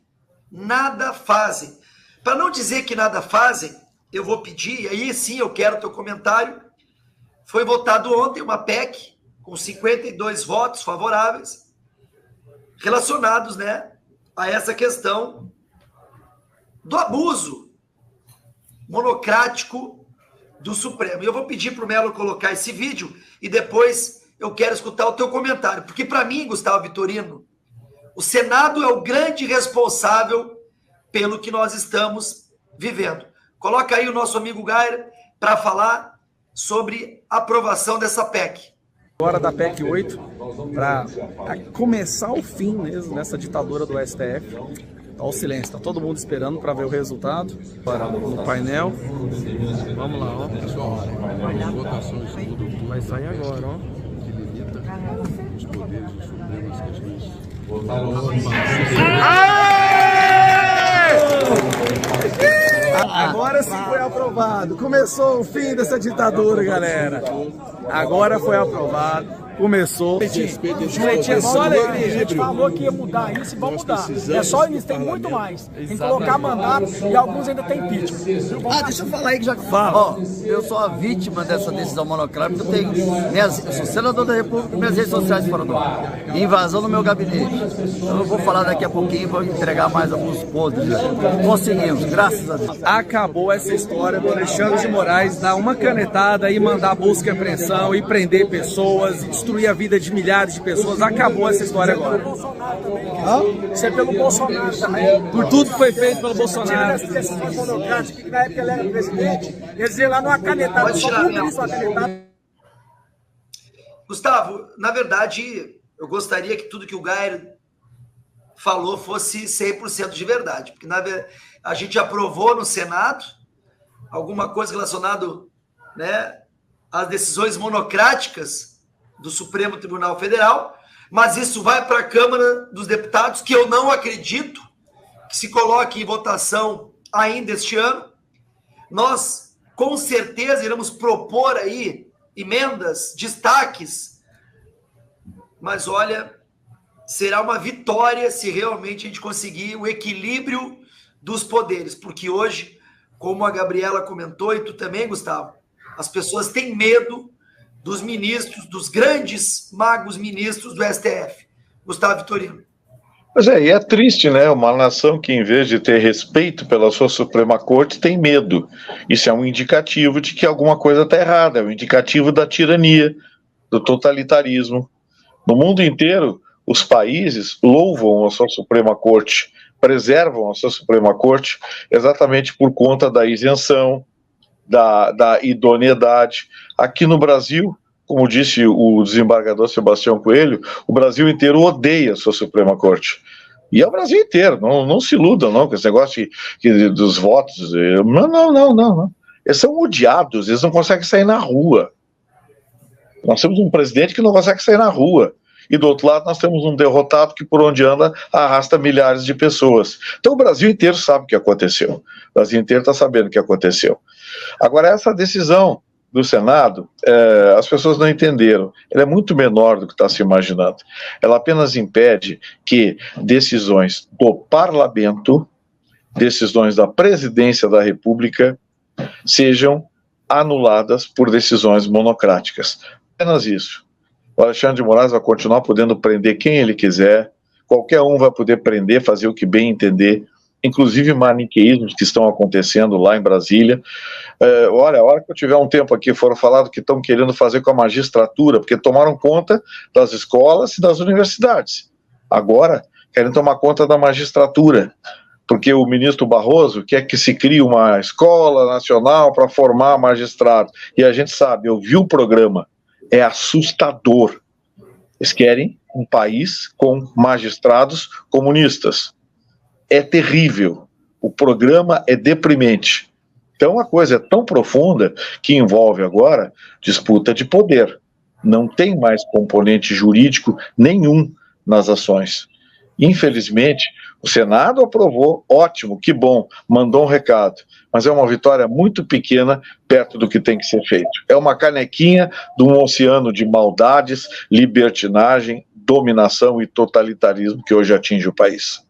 C: nada fazem. Para não dizer que nada fazem, eu vou pedir, e aí sim eu quero o teu comentário, foi votado ontem uma PEC com 52 votos favoráveis relacionados, né, a essa questão do abuso monocrático do Supremo. E eu vou pedir para o Melo colocar esse vídeo e depois eu quero escutar o teu comentário, porque para mim, Gustavo Vitorino, o Senado é o grande responsável pelo que nós estamos vivendo. Coloca aí o nosso amigo Gaira para falar sobre a aprovação dessa PEC.
J: Agora da PEC 8, para começar o fim mesmo dessa ditadura do STF. Olha o silêncio, está todo mundo esperando para ver o resultado. No painel. Vamos lá, ó. Pessoal, vai sair agora, ó. Que limita os poderes dos supremos que a gente Agora sim foi aprovado. Começou o fim dessa ditadura, galera. Agora foi aprovado. Começou.
K: Gente, é só alegria. A gente falou que ia mudar isso e vamos mudar. É só isso, tem muito mais. Tem que colocar mandato e alguns ainda tem impeachment.
L: Deixa eu falar aí que já fala. Eu sou a vítima dessa decisão monocrática. Eu sou senador da República, minhas redes sociais foram do ar. Invasão no meu gabinete. Eu vou falar daqui a pouquinho para entregar mais alguns podres. Conseguimos, graças a Deus.
J: Acabou essa história do Alexandre de Moraes dar uma canetada e mandar busca e apreensão e prender pessoas, destruir a vida de milhares de pessoas. Acabou essa história agora.
K: Isso é pelo Bolsonaro também.
J: Por tudo que foi feito pelo Bolsonaro.
K: Que na época ele era presidente, eles iam lá numa canetada, só isso, uma canetada.
C: Gustavo, na verdade, eu gostaria que tudo que o Gair falou fosse 100% de verdade, porque a gente aprovou no Senado alguma coisa relacionada, né, às decisões monocráticas do Supremo Tribunal Federal, mas isso vai para a Câmara dos Deputados, que eu não acredito que se coloque em votação ainda este ano. Nós, com certeza, iremos propor aí emendas, destaques, mas olha, será uma vitória se realmente a gente conseguir o equilíbrio dos poderes, porque hoje, como a Gabriela comentou, e tu também, Gustavo, as pessoas têm medo dos ministros, dos grandes magos ministros do STF. Gustavo Vitorino.
F: Pois é, e é triste, né? Uma nação que, em vez de ter respeito pela sua Suprema Corte, tem medo. Isso é um indicativo de que alguma coisa está errada, é um indicativo da tirania, do totalitarismo. No mundo inteiro, os países louvam a sua Suprema Corte, preservam a sua Suprema Corte, exatamente por conta da isenção, da idoneidade. Aqui no Brasil, como disse o desembargador Sebastião Coelho, o Brasil inteiro odeia a sua Suprema Corte. E é o Brasil inteiro, não se iludam não, com esse negócio dos votos. Não. Eles são odiados, eles não conseguem sair na rua. Nós temos um presidente que não consegue sair na rua. E do outro lado nós temos um derrotado que por onde anda arrasta milhares de pessoas. Então o Brasil inteiro sabe o que aconteceu. O Brasil inteiro está sabendo o que aconteceu. Agora essa decisão do Senado, as pessoas não entenderam. Ela é muito menor do que está se imaginando. Ela apenas impede que decisões do parlamento, decisões da presidência da República, sejam anuladas por decisões monocráticas. Apenas isso. O Alexandre de Moraes vai continuar podendo prender quem ele quiser, qualquer um vai poder prender, fazer o que bem entender, inclusive maniqueísmos que estão acontecendo lá em Brasília. Olha, a hora que eu tiver um tempo aqui, foram falado que estão querendo fazer com a magistratura, porque tomaram conta das escolas e das universidades. Agora, querem tomar conta da magistratura, porque o ministro Barroso quer que se crie uma escola nacional para formar magistrados. E a gente sabe, eu vi o programa, é assustador. Eles querem um país com magistrados comunistas. É terrível. O programa é deprimente. Então a coisa é tão profunda que envolve agora disputa de poder. Não tem mais componente jurídico nenhum nas ações. Infelizmente, o Senado aprovou, ótimo, que bom, mandou um recado, mas é uma vitória muito pequena perto do que tem que ser feito. É uma canequinha de um oceano de maldades, libertinagem, dominação e totalitarismo que hoje atinge o país.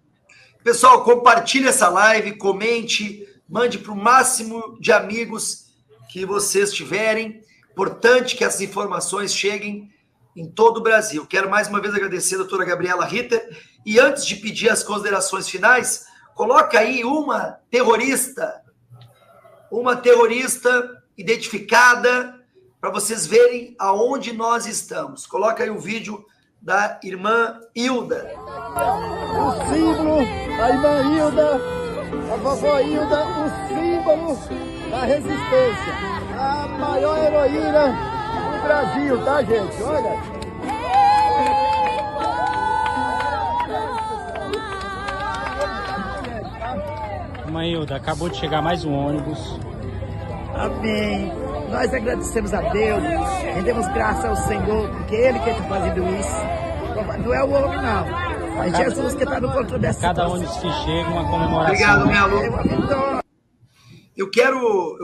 C: Pessoal, compartilhe essa live, comente, mande para o máximo de amigos que vocês tiverem, Importante que essas informações cheguem em todo o Brasil. Quero mais uma vez agradecer a doutora Gabriela Ritter. E antes de pedir as considerações finais, coloca aí uma terrorista identificada, para vocês verem aonde nós estamos. Coloca aí o vídeo da irmã Hilda.
M: O símbolo da irmã Hilda, a vovó Hilda, o símbolo da resistência. A maior heroína do Brasil, tá, gente? Olha.
N: Irmã Hilda, acabou de chegar mais um ônibus.
M: Amém. Nós agradecemos a Deus, rendemos graça ao Senhor, porque Ele que está fazendo isso. Não é o homem, não. É Jesus que está no controle dessa
N: Cada
M: situação.
N: ônibus que chega, uma comemoração.
C: Obrigado, minha aluna. Eu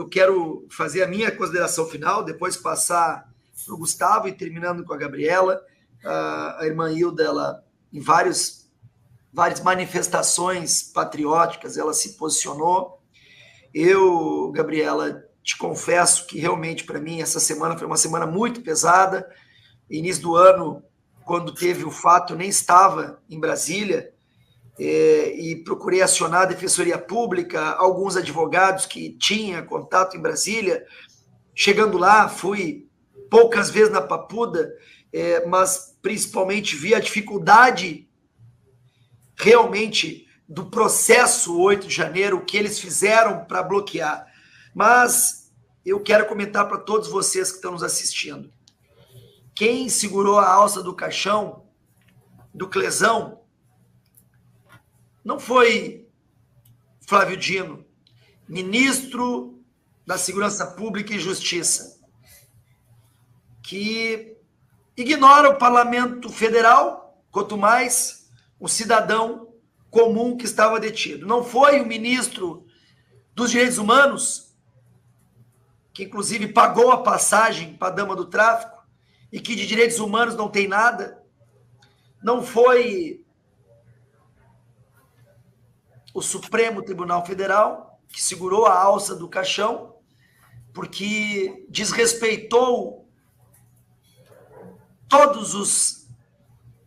C: quero fazer a minha consideração final, depois passar para o Gustavo e terminando com a Gabriela. A irmã Hilda, ela, em várias manifestações patrióticas, ela se posicionou. Eu, Gabriela, te confesso que realmente para mim essa semana foi uma semana muito pesada. Início do ano, quando teve o fato, eu nem estava em Brasília e procurei acionar a Defensoria Pública, alguns advogados que tinham contato em Brasília. Chegando lá, fui poucas vezes na Papuda, mas principalmente vi a dificuldade realmente do processo 8 de janeiro, o que eles fizeram para bloquear. Mas eu quero comentar para todos vocês que estão nos assistindo. Quem segurou a alça do caixão do Clezão não foi Flávio Dino, ministro da Segurança Pública e Justiça, que ignora o Parlamento Federal, quanto mais um cidadão comum que estava detido. Não foi o ministro dos Direitos Humanos, que inclusive pagou a passagem para a dama do tráfico e que de direitos humanos não tem nada. Não foi o Supremo Tribunal Federal, que segurou a alça do caixão, porque desrespeitou todos os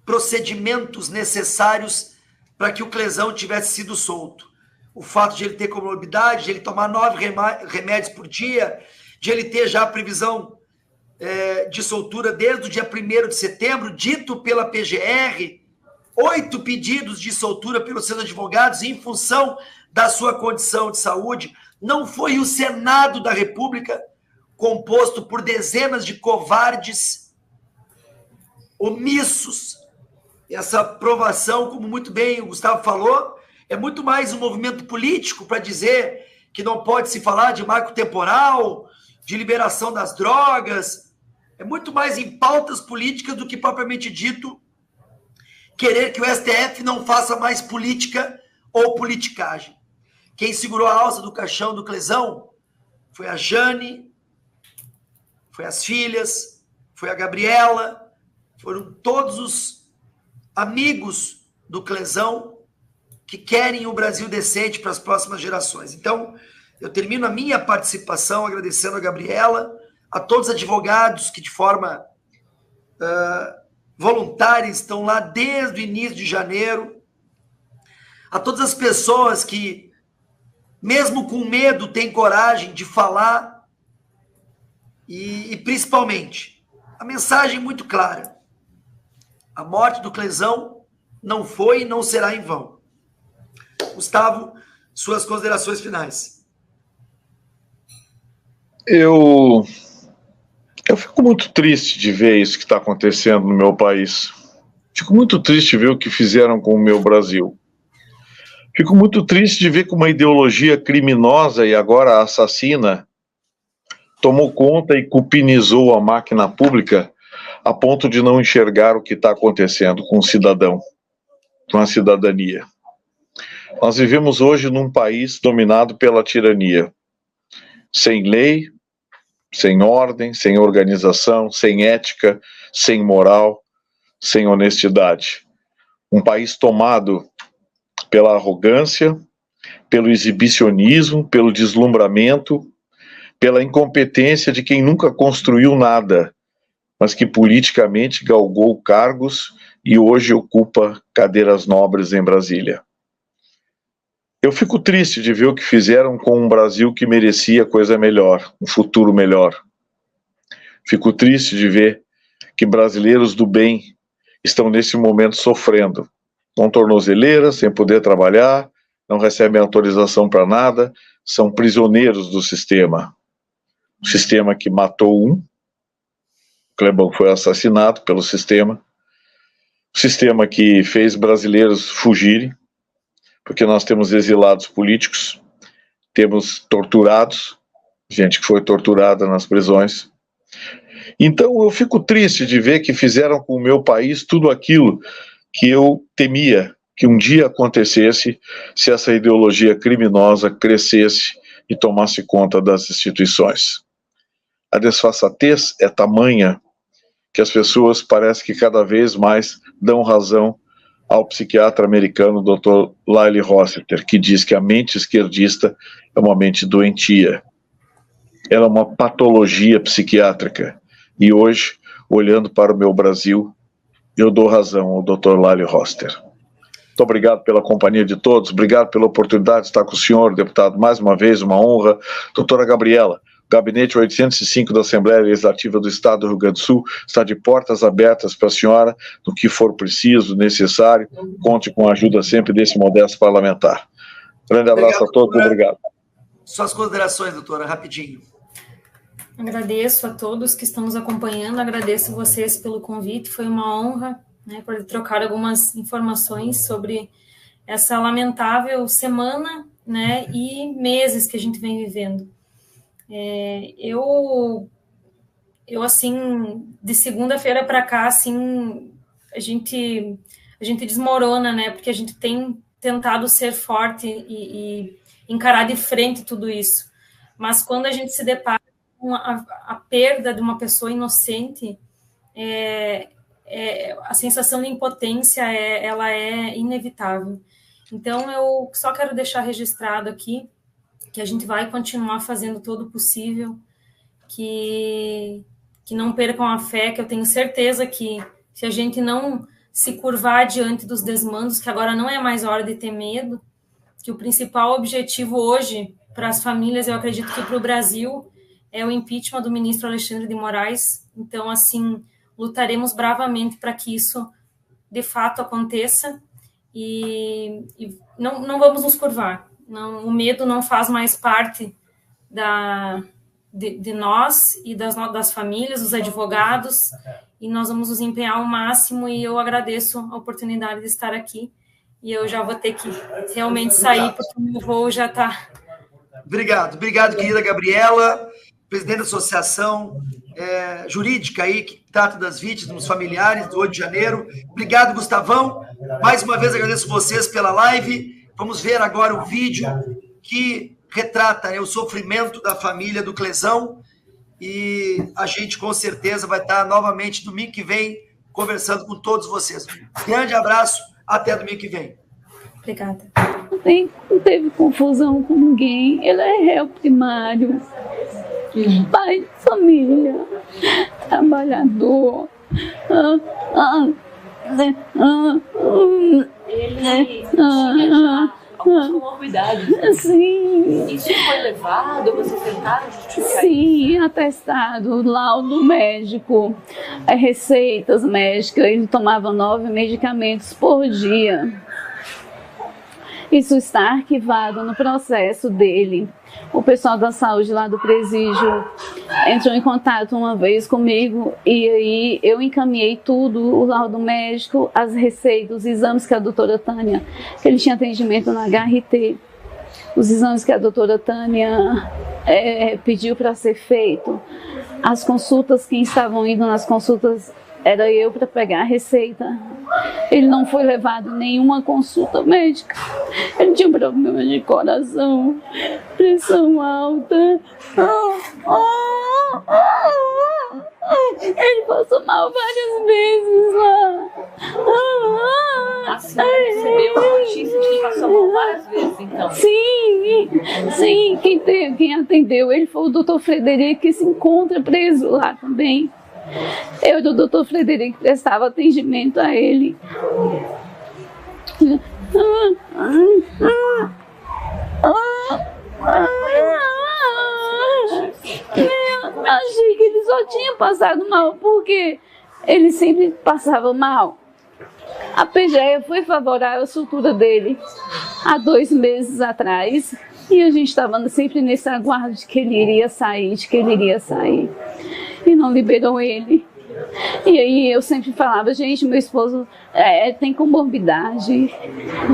C: procedimentos necessários para que o Clezão tivesse sido solto. O fato de ele ter comorbidade, de ele tomar 9 remédios por dia, de ele ter já a previsão de soltura desde o dia 1º de setembro, dito pela PGR, 8 pedidos de soltura pelos seus advogados em função da sua condição de saúde. Não foi o Senado da República, composto por dezenas de covardes, omissos. Essa aprovação, como muito bem o Gustavo falou, é muito mais um movimento político para dizer que não pode se falar de marco temporal, de liberação das drogas. É muito mais em pautas políticas do que propriamente dito querer que o STF não faça mais política ou politicagem. Quem segurou a alça do caixão do Clezão foi a Jane, foi as filhas, foi a Gabriela, foram todos os amigos do Clezão que querem um Brasil decente para as próximas gerações. Então, eu termino a minha participação agradecendo a Gabriela, a todos os advogados que de forma voluntária estão lá desde o início de janeiro, a todas as pessoas que, mesmo com medo, têm coragem de falar e principalmente, a mensagem muito clara: a morte do Clezão não foi e não será em vão. Gustavo, suas considerações finais.
F: Eu fico muito triste de ver isso que está acontecendo no meu país. Fico muito triste de ver o que fizeram com o meu Brasil. Fico muito triste de ver como uma ideologia criminosa e agora assassina tomou conta e cupinizou a máquina pública a ponto de não enxergar o que está acontecendo com o cidadão, com a cidadania. Nós vivemos hoje num país dominado pela tirania, sem lei, sem ordem, sem organização, sem ética, sem moral, sem honestidade. Um país tomado pela arrogância, pelo exibicionismo, pelo deslumbramento, pela incompetência de quem nunca construiu nada, mas que politicamente galgou cargos e hoje ocupa cadeiras nobres em Brasília. Eu fico triste de ver o que fizeram com um Brasil que merecia coisa melhor, um futuro melhor. Fico triste de ver que brasileiros do bem estão nesse momento sofrendo, com tornozeleiras, sem poder trabalhar, não recebem autorização para nada, são prisioneiros do sistema. O sistema que matou um, Clebão foi assassinado pelo sistema, o sistema que fez brasileiros fugirem, porque nós temos exilados políticos, temos torturados, gente que foi torturada nas prisões. Então eu fico triste de ver que fizeram com o meu país tudo aquilo que eu temia que um dia acontecesse se essa ideologia criminosa crescesse e tomasse conta das instituições. A desfaçatez é tamanha que as pessoas parecem que cada vez mais dão razão ao psiquiatra americano Dr. Lyle Rossiter, que diz que a mente esquerdista é uma mente doentia. Ela é uma patologia psiquiátrica. E hoje, olhando para o meu Brasil, eu dou razão ao Dr. Lyle Rossiter. Muito obrigado pela companhia de todos, obrigado pela oportunidade de estar com o senhor, deputado, mais uma vez, uma honra. Doutora Gabriela, Gabinete 805 da Assembleia Legislativa do Estado do Rio Grande do Sul está de portas abertas para a senhora, no que for preciso, necessário. Conte com a ajuda sempre desse modesto parlamentar. Grande abraço a todos, obrigado.
C: Suas considerações, doutora, rapidinho.
E: Agradeço a todos que estão nos acompanhando, agradeço vocês pelo convite, foi uma honra, né, por trocar algumas informações sobre essa lamentável semana, né, e meses que a gente vem vivendo. Eu assim, de segunda-feira para cá, assim, a gente desmorona, né, porque a gente tem tentado ser forte e encarar de frente tudo isso, mas quando a gente se depara com a perda de uma pessoa inocente, a sensação de impotência, ela é inevitável. Então, eu só quero deixar registrado aqui que a gente vai continuar fazendo todo o possível, que não percam a fé, que eu tenho certeza que se a gente não se curvar diante dos desmandos, que agora não é mais hora de ter medo, que o principal objetivo hoje para as famílias, eu acredito que para o Brasil, é o impeachment do ministro Alexandre de Moraes. Então, assim, lutaremos bravamente para que isso de fato aconteça e não vamos nos curvar. Não, o medo não faz mais parte de nós e das famílias, dos advogados, e nós vamos nos empenhar ao máximo, e eu agradeço a oportunidade de estar aqui, e eu já vou ter que realmente sair, porque o meu voo já está...
C: Obrigado, querida Gabriela, presidente da Associação Jurídica aí, que trata das vítimas, dos familiares do 8 de janeiro. Obrigado, Gustavão. Mais uma vez agradeço vocês pela live. Vamos ver agora o vídeo que retrata, né, o sofrimento da família do Clezão, e a gente com certeza vai estar novamente domingo que vem conversando com todos vocês. Grande abraço, até domingo que vem.
E: Obrigada.
A: Não teve confusão com ninguém, ele é réu primário, pai de família, trabalhador.
B: Ele tinha algumas comorbidades.
A: Sim.
B: Isso foi levado? Vocês tentaram justificar?
A: Sim, atestado, laudo médico, receitas médicas. Ele tomava 9 medicamentos por dia. Isso está arquivado no processo dele. O pessoal da saúde lá do presídio entrou em contato uma vez comigo e aí eu encaminhei tudo, o laudo médico, as receitas, os exames que a doutora Tânia, que ele tinha atendimento na HRT, os exames que a doutora Tânia pediu para ser feito, as consultas, quem estavam indo nas consultas era eu para pegar a receita. Ele não foi levado em nenhuma consulta médica. Ele tinha problema de coração, pressão alta. Ele passou mal várias vezes lá.
B: A senhora recebeu a notícia de que passou mal várias vezes, então?
A: Sim. Quem atendeu ele foi o doutor Frederico, que se encontra preso lá também. Eu, do doutor Frederico, prestava atendimento a ele. Achei que ele só tinha passado mal, porque ele sempre passava mal. A PGE foi favorável à soltura dele há 2 meses atrás, e a gente estava sempre nesse aguardo de que ele iria sair, e não liberou ele. E aí eu sempre falava, gente, meu esposo tem comorbidade,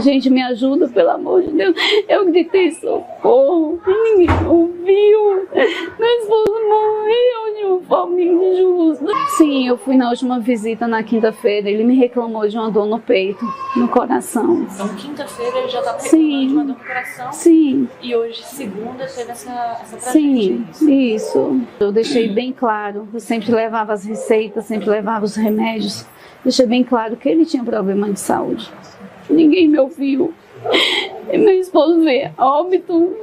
A: gente, me ajuda, pelo amor de Deus. Eu gritei socorro, ninguém ouviu, meu esposo morreu de uma forma injusta. Sim, eu fui na última visita na quinta-feira, ele me reclamou de uma dor no peito, no coração.
B: Então quinta-feira ele já estava reclamando de uma dor no coração?
A: Sim.
B: E hoje, segunda, teve essa tragédia?
A: Sim, isso. Eu deixei bem claro, eu sempre levava as receitas, sempre levava os remédios, deixei bem claro que ele tinha problema de saúde. Ninguém me ouviu. E meu esposo veio a óbito.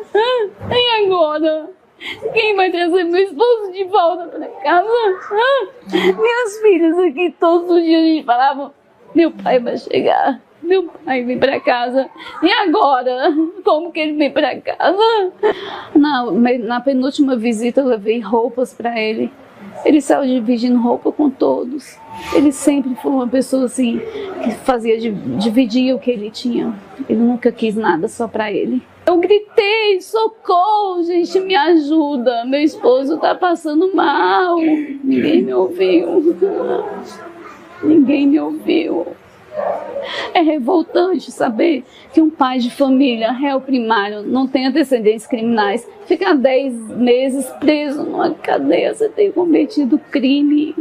A: E agora? Quem vai trazer meu esposo de volta para casa? Minhas filhas aqui, todos os dias a gente falava, meu pai vai chegar, meu pai vem para casa. E agora? Como que ele vem para casa? Na penúltima visita eu levei roupas para ele. Ele saiu dividindo roupa com todos. Ele sempre foi uma pessoa assim, que dividia o que ele tinha. Ele nunca quis nada só para ele. Eu gritei, socorro, gente, me ajuda. Meu esposo tá passando mal. Ninguém me ouviu. Ninguém me ouviu. É revoltante saber que um pai de família, réu primário, não tem antecedentes criminais, fica 10 meses preso numa cadeia sem ter cometido crime,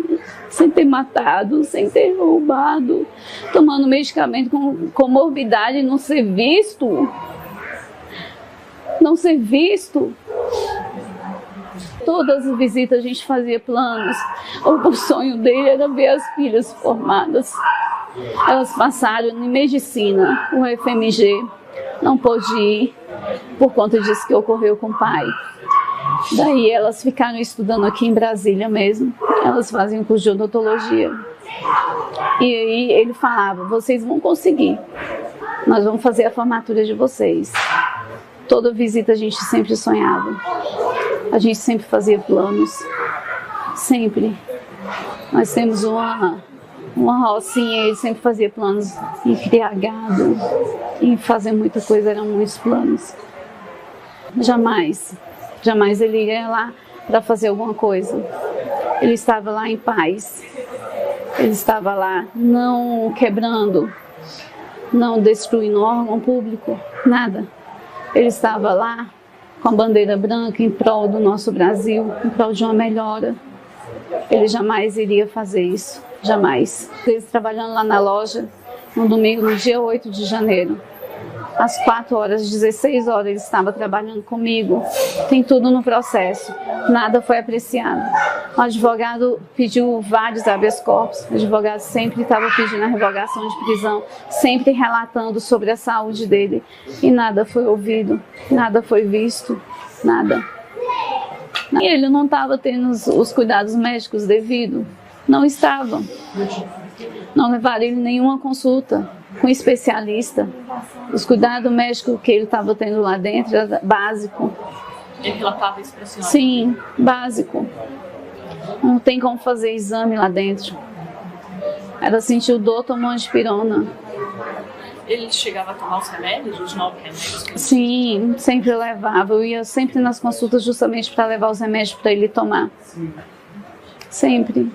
A: sem ter matado, sem ter roubado, tomando medicamento com comorbidade e não ser visto. Não ser visto. Todas as visitas a gente fazia planos. O sonho dele era ver as filhas formadas. Elas passaram em medicina, o FMG, não pôde ir por conta disso que ocorreu com o pai. Daí elas ficaram estudando aqui em Brasília mesmo, elas fazem um curso de odontologia. E aí ele falava, vocês vão conseguir, nós vamos fazer a formatura de vocês. Toda visita a gente sempre sonhava, a gente sempre fazia planos, sempre. Nós temos uma rocinha, ele sempre fazia planos em criar gado, em fazer muita coisa, eram muitos planos. Jamais ele iria lá para fazer alguma coisa. Ele estava lá em paz, ele estava lá não quebrando, não destruindo órgão público, nada. Ele estava lá com a bandeira branca em prol do nosso Brasil, em prol de uma melhora. Ele jamais iria fazer isso. Jamais. Eles trabalhando lá na loja, no domingo, no dia 8 de janeiro. Às 4 horas, 16 horas, ele estava trabalhando comigo. Tem tudo no processo. Nada foi apreciado. O advogado pediu vários habeas corpus. O advogado sempre estava pedindo a revogação de prisão, sempre relatando sobre a saúde dele. E nada foi ouvido, nada foi visto, nada. E ele não estava tendo os cuidados médicos devidos. Não estava. Não levaram ele nenhuma consulta com especialista. Os cuidados médicos que ele estava tendo lá dentro era básico.
B: Ele relatava isso para a senhora?
A: Sim, básico. Não tem como fazer exame lá dentro. Ela sentiu dor, tomou anspirona.
B: Ele chegava a tomar os remédios, os 9 remédios?
A: Sim, sempre levava. Eu ia sempre nas consultas justamente para levar os remédios para ele tomar. Sempre.